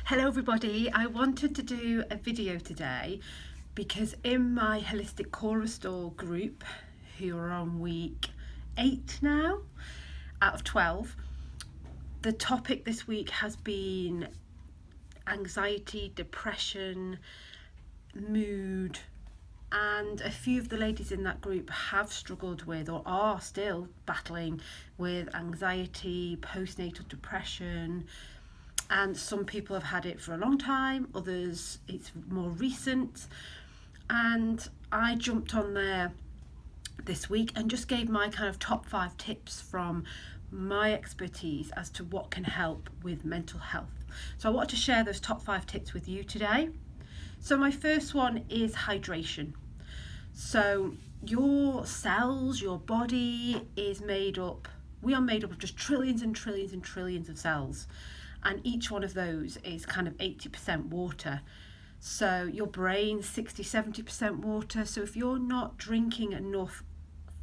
Hello everybody, I wanted to do a video today because in my Holistic Core Restore group, who are on week 8 now out of 12, the topic this week has been anxiety, depression, mood, and a few of the ladies in that group have struggled with or are still battling with anxiety, postnatal depression, and some people have had it for a long time, others it's more recent. And I jumped on there this week and just gave my kind of top 5 tips from my expertise as to what can help with mental health. So I wanted to share those top 5 tips with you today. So my first one is hydration. So your cells, your body is made up, we are made up of just trillions and trillions and trillions of cells. And each one of those is kind of 80% water. So your brain, 60-70% water. So if you're not drinking enough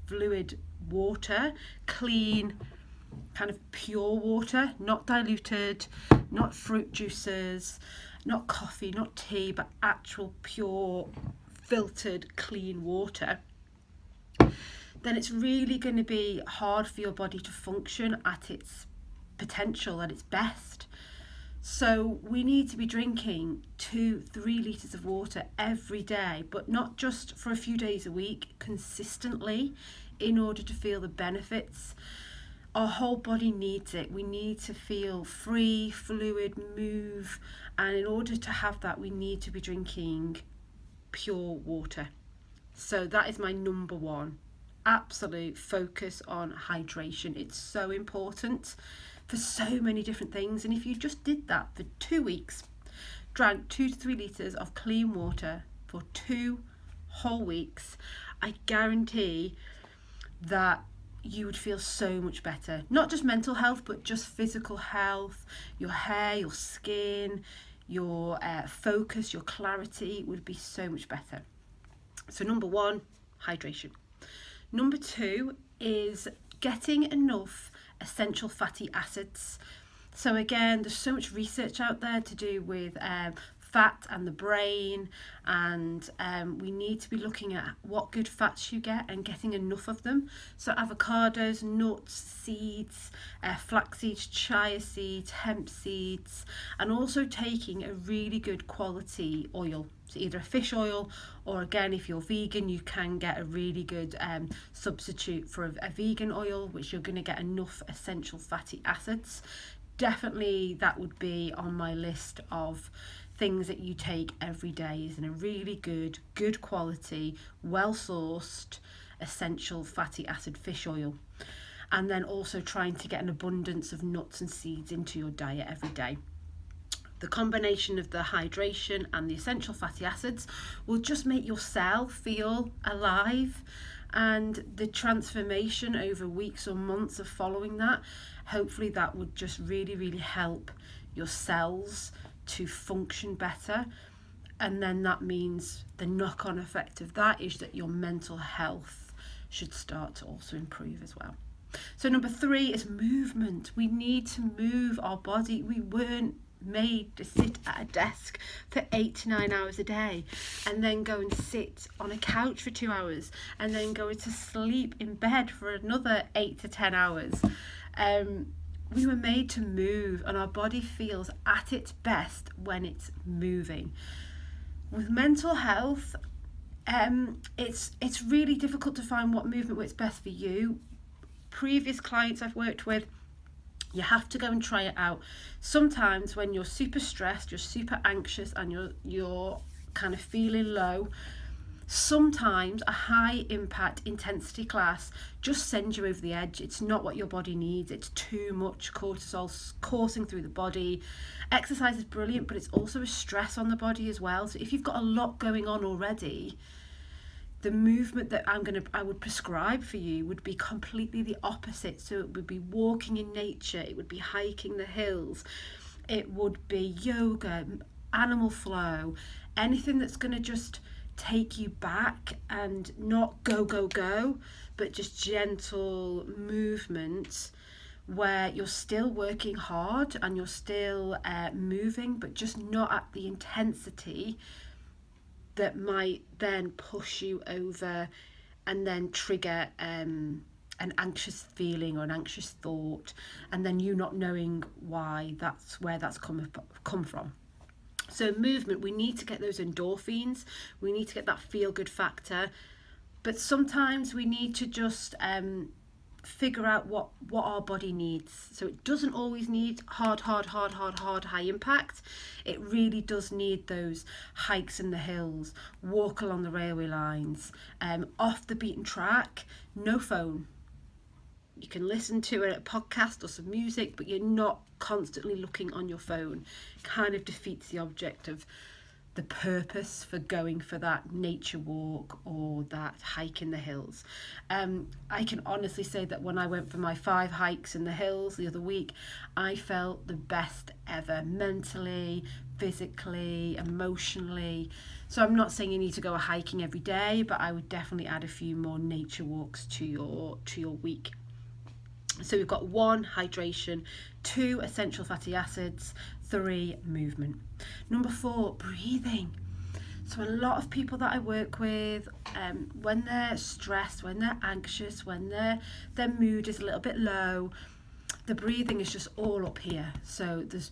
fluid water, clean, kind of pure water, not diluted, not fruit juices, not coffee, not tea, but actual pure filtered clean water, then it's really going to be hard for your body to function at its potential, at its best. So we need to be drinking 2-3 litres of water every day, but not just for a few days a week, consistently, in order to feel the benefits. Our whole body needs it. We need to feel free, fluid, move, and in order to have that, we need to be drinking pure water. So that is my number one. Absolute focus on hydration. It's so important for so many different things. And if you just did that for 2 weeks, drank 2 to 3 litres of clean water for 2 whole weeks, I guarantee that you would feel so much better. Not just mental health, but just physical health, your hair, your skin, your focus, your clarity would be so much better. So number 1, hydration. Number 2 is getting enough essential fatty acids. So again, there's so much research out there to do with fat and the brain, and we need to be looking at what good fats you get and getting enough of them. So avocados, nuts, seeds, flax seeds, chia seeds, hemp seeds, and also taking a really good quality oil. So either a fish oil, or again, if you're vegan, you can get a really good substitute for a vegan oil, which you're going to get enough essential fatty acids. Definitely that would be on my list of things that you take every day, is in a really good quality, well sourced essential fatty acid fish oil. And then also trying to get an abundance of nuts and seeds into your diet every day. The combination of the hydration and the essential fatty acids will just make your cell feel alive, and the transformation over weeks or months of following that, hopefully that would just really help your cells to function better. And then that means the knock-on effect of that is that your mental health should start to also improve as well. So number 3 is movement. We need to move our body. We weren't made to sit at a desk for 8 to 9 hours a day and then go and sit on a couch for 2 hours and then go to sleep in bed for another 8 to 10 hours. We were made to move, and our body feels at its best when it's moving. With mental health, it's really difficult to find what movement works best for you. Previous clients I've worked with, you have to go and try it out. Sometimes when you're super stressed, you're super anxious, and you're kind of feeling low, sometimes a high impact intensity class just sends you over the edge. It's not what your body needs. It's too much cortisol coursing through the body. Exercise is brilliant, but it's also a stress on the body as well. So if you've got a lot going on already, the movement that I would prescribe for you would be completely the opposite. So it would be walking in nature, it would be hiking the hills, it would be yoga, animal flow, anything that's going to just take you back and not go, but just gentle movement where you're still working hard and you're still moving, but just not at the intensity that might then push you over and then trigger an anxious feeling or an anxious thought, and then you not knowing why where that's come from. So movement, we need to get those endorphins, we need to get that feel good factor, but sometimes we need to just figure out what our body needs. So it doesn't always need hard high impact. It really does need those hikes in the hills, walk along the railway lines, off the beaten track, no phone. You can listen to a podcast or some music, but you're not constantly looking on your phone. Kind of defeats the object of the purpose for going for that nature walk or that hike in the hills. I can honestly say that when I went for my 5 hikes in the hills the other week, I felt the best ever, mentally, physically, emotionally. So I'm not saying you need to go hiking every day, but I would definitely add a few more nature walks to your week. So we've got 1, hydration, 2, essential fatty acids, 3, movement. Number 4, breathing. So a lot of people that I work with, when they're stressed, when they're anxious, when their mood is a little bit low, the breathing is just all up here. So there's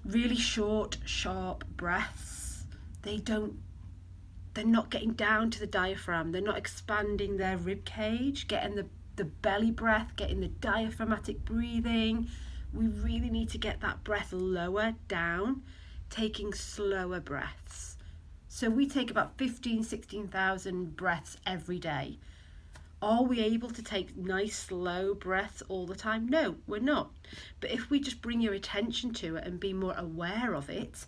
really short, sharp breaths. They're not getting down to the diaphragm. They're not expanding their rib cage, getting the belly breath, getting the diaphragmatic breathing. We really need to get that breath lower down, taking slower breaths. So we take about 16,000 breaths every day. Are we able to take nice slow breaths all the time? No, we're not. But if we just bring your attention to it and be more aware of it,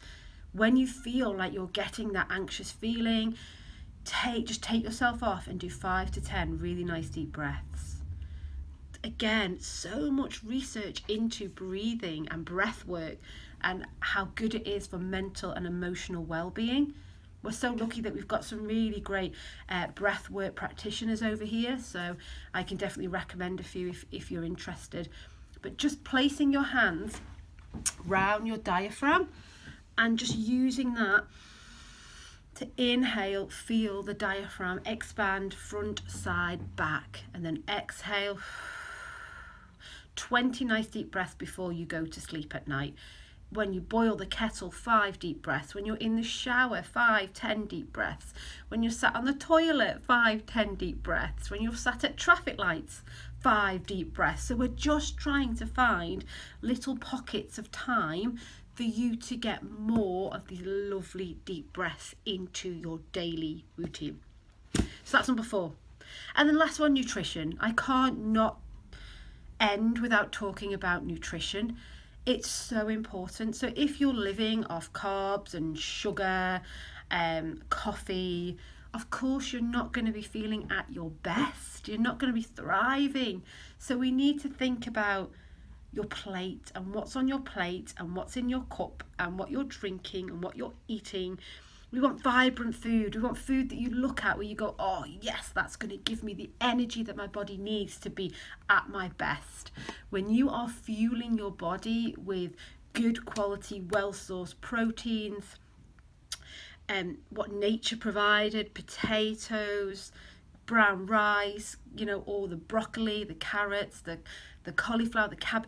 when you feel like you're getting that anxious feeling, just take yourself off and do 5 to 10 really nice deep breaths. Again, so much research into breathing and breath work and how good it is for mental and emotional well-being. We're so lucky that we've got some really great breath work practitioners over here, so I can definitely recommend a few if you're interested. But just placing your hands round your diaphragm and just using that to inhale, feel the diaphragm expand front, side, back, and then exhale. 20 nice deep breaths before you go to sleep at night. When you boil the kettle, 5 deep breaths. When you're in the shower, 5, 10 deep breaths. When you're sat on the toilet, 5, 10 deep breaths. When you're sat at traffic lights, 5 deep breaths. So we're just trying to find little pockets of time for you to get more of these lovely deep breaths into your daily routine. So that's number 4. And then last one, nutrition. I can't not end without talking about nutrition. It's so important. So if you're living off carbs and sugar, coffee, of course you're not going to be feeling at your best. You're not going to be thriving. So we need to think about your plate and what's on your plate and what's in your cup and what you're drinking and what you're eating. We want vibrant food. We want food that you look at where you go, oh yes, that's going to give me the energy that my body needs to be at my best. When you are fueling your body with good quality, well-sourced proteins, what nature provided, potatoes, brown rice, all the broccoli, the carrots, the cauliflower, the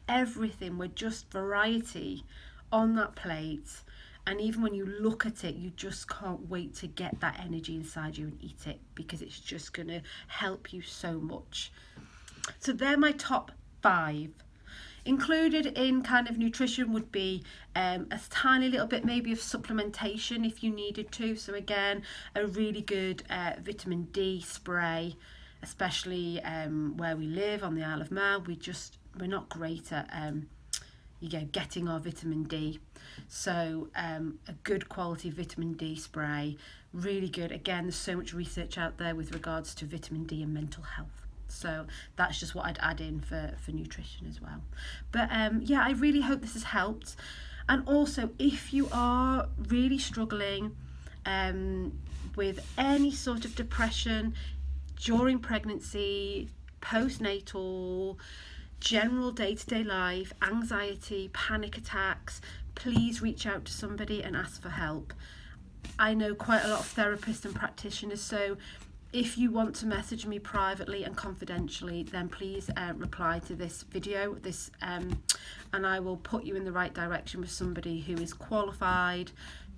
everything. We're just variety on that plate. And even when you look at it, you just can't wait to get that energy inside you and eat it, because it's just going to help you so much. So they're my top 5. Included in kind of nutrition would be a tiny little bit maybe of supplementation if you needed to. So again, a really good vitamin D spray, especially where we live on the Isle of Man. We're not great at getting our vitamin D. So a good quality vitamin D spray, really good. Again, there's so much research out there with regards to vitamin D and mental health. So that's just what I'd add in for nutrition as well. But I really hope this has helped. And also, if you are really struggling with any sort of depression during pregnancy, postnatal, general day-to-day life, anxiety, panic attacks, please reach out to somebody and ask for help. I know quite a lot of therapists and practitioners, so if you want to message me privately and confidentially, then please reply to this video, and I will put you in the right direction with somebody who is qualified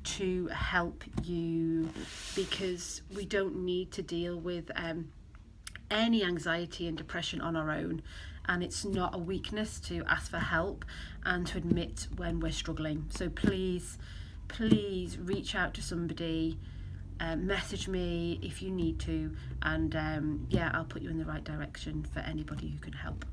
to help you, because we don't need to deal with any anxiety and depression on our own, and it's not a weakness to ask for help and to admit when we're struggling. So please reach out to somebody, message me if you need to, and yeah, I'll put you in the right direction for anybody who can help.